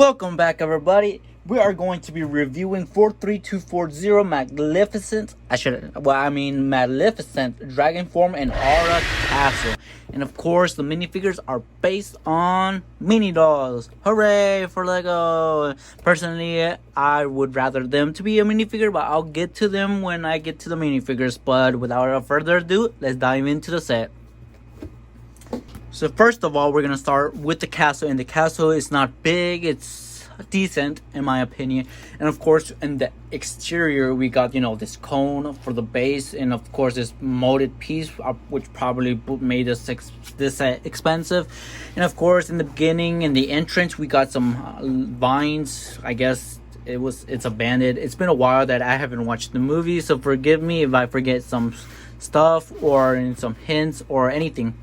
Welcome back, everybody. We are going to be reviewing 43240 Magnificent. Maleficent Dragon Form and Aura Castle. And of course, the minifigures are based on mini dolls. Hooray for Lego! Personally, I would rather them to be a minifigure, but I'll get to them when I get to the minifigures. But without further ado, let's dive into the set. So first of all, we're gonna start with the castle, and the castle is not big, it's decent in my opinion. And of course, in the exterior we got, this cone for the base, and of course this molded piece, which probably made this expensive. And of course, in the beginning, in the entrance, we got some vines. I guess it's abandoned. It's been a while that I haven't watched the movie, so forgive me if I forget some stuff or some hints or anything.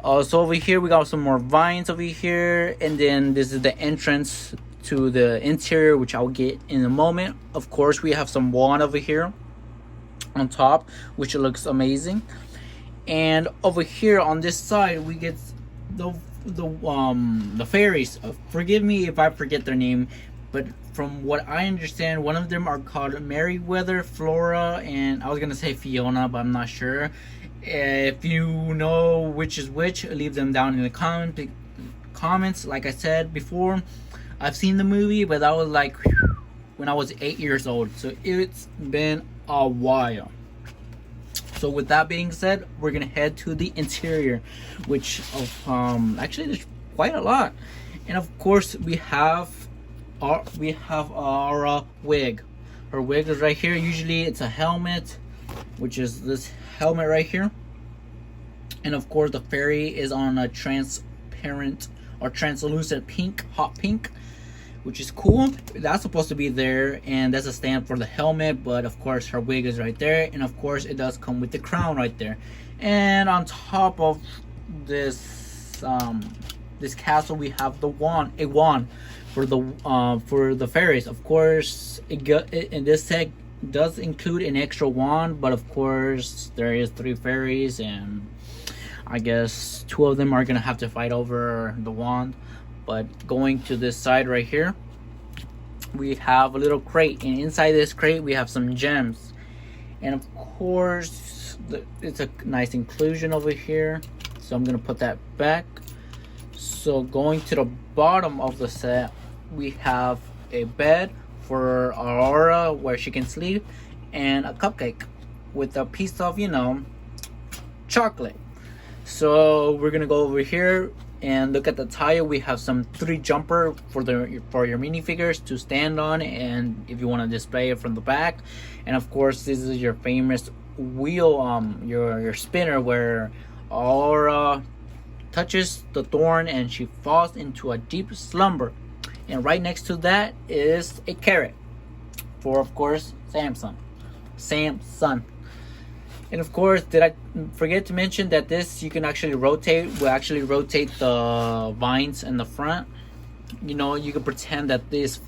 So over here we got some more vines over here, and then this is the entrance to the interior, which I'll get in a moment. Of course, we have some wand over here on top, which looks amazing. And over here on this side we get the fairies. Forgive me if I forget their name, but from what I understand, one of them are called Merryweather, Flora, and I was gonna say Fiona, but I'm not sure. If you know which is which, leave them down in the comments. Like I said before, I've seen the movie, but that was like when I was 8 years old, so it's been a while. So with that being said, we're gonna head to the interior, which actually there's quite a lot. And of course we have our wig. Her wig is right here. Usually it's a helmet, which is this helmet right here. And of course the fairy is on a transparent or translucent pink, hot pink, which is cool. That's supposed to be there, and that's a stand for the helmet. But of course her wig is right there, and of course it does come with the crown right there. And on top of this this castle, we have a wand for the fairies. Of course, in this set does include an extra wand, but of course there is 3 fairies, and I guess 2 of them are gonna have to fight over the wand. But going to this side right here, we have a little crate, and inside this crate we have some gems. And of course it's a nice inclusion over here, so I'm gonna put that back. So going to the bottom of the set, we have a bed for Aurora where she can sleep, and a cupcake with a piece of chocolate. So we're gonna go over here and look at the tile. We have some 3 jumper for your minifigures to stand on, and if you want to display it from the back. And of course this is your famous wheel, your spinner, where Aurora touches the thorn and she falls into a deep slumber. And right next to that is a carrot for, of course, Samson. And of course, did I forget to mention that this you can actually rotate? Will actually rotate the vines in the front. You can pretend that these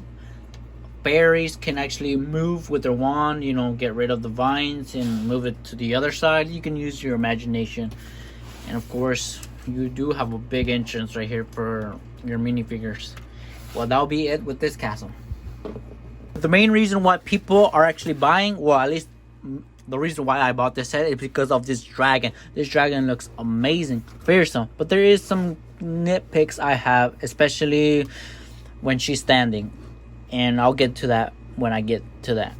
fairies can actually move with their wand. Get rid of the vines and move it to the other side. You can use your imagination. And of course, you do have a big entrance right here for your minifigures. Well, that'll be it with this castle. The main reason why people are actually buying, well, at least the reason why I bought this set, is because of this dragon. This dragon looks amazing, fearsome, but there is some nitpicks I have, especially when she's standing, and I'll get to that when I get to that.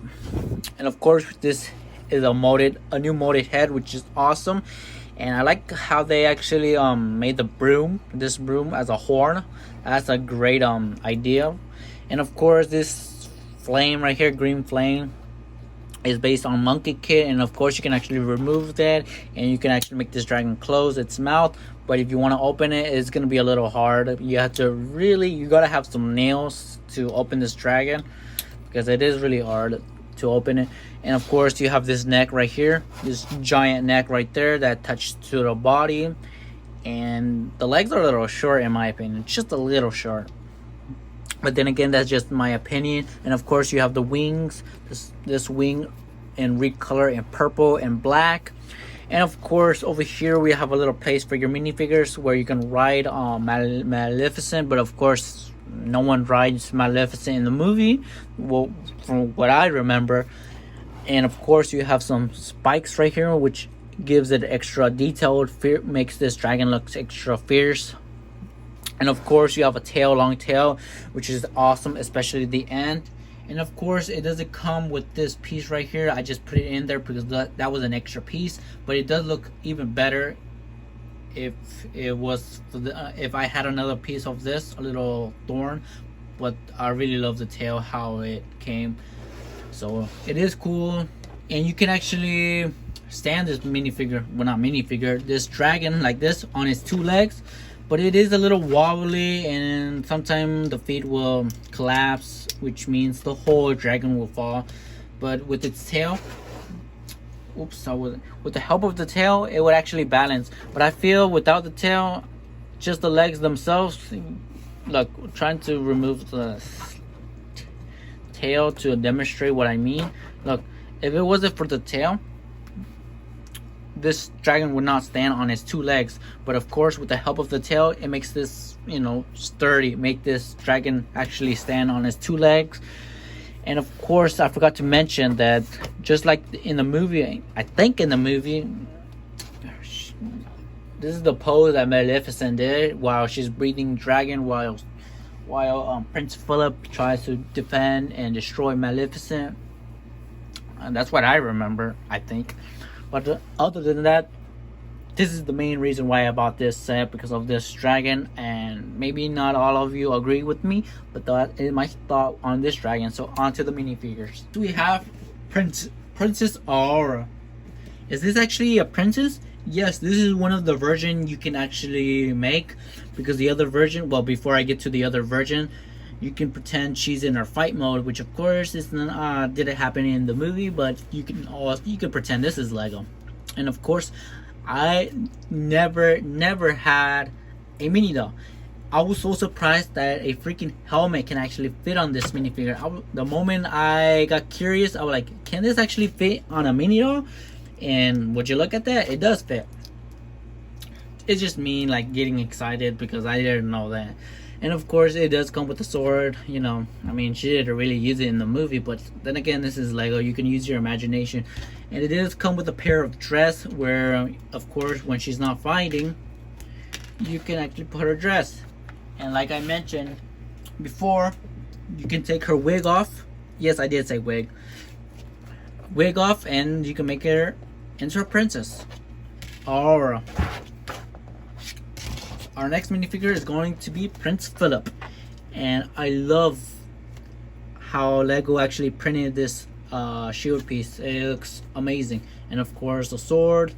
And of course, this is a new molded head, which is awesome. And I like how they actually made this broom as a horn. That's a great idea. And of course, this flame right here, green flame, is based on Monkey Kid. And of course you can actually remove that, and you can actually make this dragon close its mouth. But if you want to open it, it's going to be a little hard. You gotta have some nails to open this dragon, because it is really hard to open it. And of course you have this neck right here, this giant neck right there that touches to the body. And the legs are a little short in my opinion, just a little short. But then again, that's just my opinion. And of course you have the wings, this wing in recolor in purple and black. And of course over here we have a little place for your minifigures where you can ride Maleficent. But of course no one rides Maleficent in the movie, well, from what I remember. And of course, you have some spikes right here, which gives it extra detailed, makes this dragon look extra fierce. And of course, you have a tail, long tail, which is awesome, especially the end. And of course, it doesn't come with this piece right here. I just put it in there because that was an extra piece, but it does look even better if it was if I had another piece of this, a little thorn. But I really love the tail, how it came. So it is cool, and you can actually stand this minifigure, well, not minifigure, this dragon like this on its two legs. But it is a little wobbly, and sometimes the feet will collapse, which means the whole dragon will fall. But with its tail, with the help of the tail, it would actually balance. But I feel without the tail, just the legs themselves, look, trying to remove the tail to demonstrate what I mean. Look, if it wasn't for the tail, this dragon would not stand on its two legs. But of course, with the help of the tail, it makes this, sturdy, make this dragon actually stand on its two legs. And of course, I forgot to mention that just like in the movie, I think in the movie, this is the pose that Maleficent did while she's breathing dragon, while Prince Philip tries to defend and destroy Maleficent. And that's what I remember, I think. But other than that, this is the main reason why I bought this set, because of this dragon. And maybe not all of you agree with me, but that is my thought on this dragon. So on to the minifigures. We have Princess Aurora. Is this actually a princess? Yes, this is one of the version you can actually make, because the other version, well, before I get to the other version, you can pretend she's in her fight mode, which of course is didn't happen in the movie, but you can pretend this is Lego. And of course, I never had a mini doll. I was so surprised that a freaking helmet can actually fit on this minifigure. The moment I got curious, I was like, can this actually fit on a mini doll? And would you look at that? It does fit. It's just me like getting excited because I didn't know that. And of course, it does come with a sword. I mean, she didn't really use it in the movie, but then again, this is Lego. You can use your imagination. And it does come with a pair of dress where, of course, when she's not fighting, you can actually put her dress. And like I mentioned before, you can take her wig off. Yes, I did say wig. Wig off, and you can make her into a princess. Aurora. Our next minifigure is going to be Prince Philip. And I love how Lego actually printed this shield piece. It looks amazing. And of course, the sword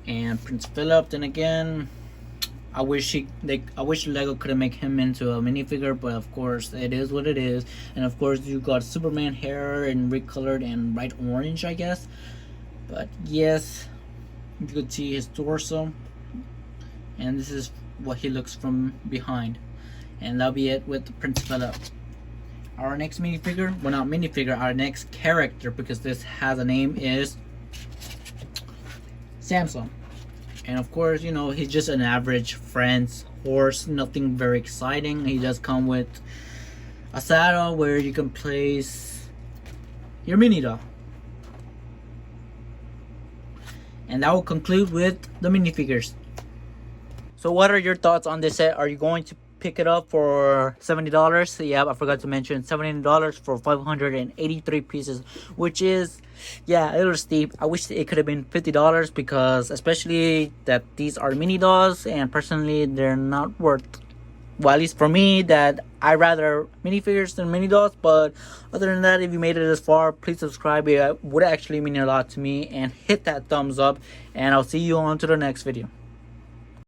and Prince Philip. Then again, I wish Lego could make him into a minifigure, but of course, it is what it is. And of course, you got Superman hair and recolored and bright orange, I guess. But yes, you could see his torso. And this is what he looks from behind. And that'll be it with Prince Philip. Our next minifigure, well, not minifigure, our next character, because this has a name, is Samson. And of course, he's just an average friend's horse, nothing very exciting. He does come with a saddle where you can place your mini doll. And that will conclude with the minifigures. So what are your thoughts on this set? Are you going to pick it up for $70? Yeah, I forgot to mention $70 for 583 pieces, which is, yeah, a little steep. I wish it could have been $50, because especially that these are mini dolls, and personally they're not worth, well, at least for me, that I rather minifigures than mini dolls. But other than that, if you made it this far, please subscribe. It would actually mean a lot to me, and hit that thumbs up, and I'll see you on to the next video.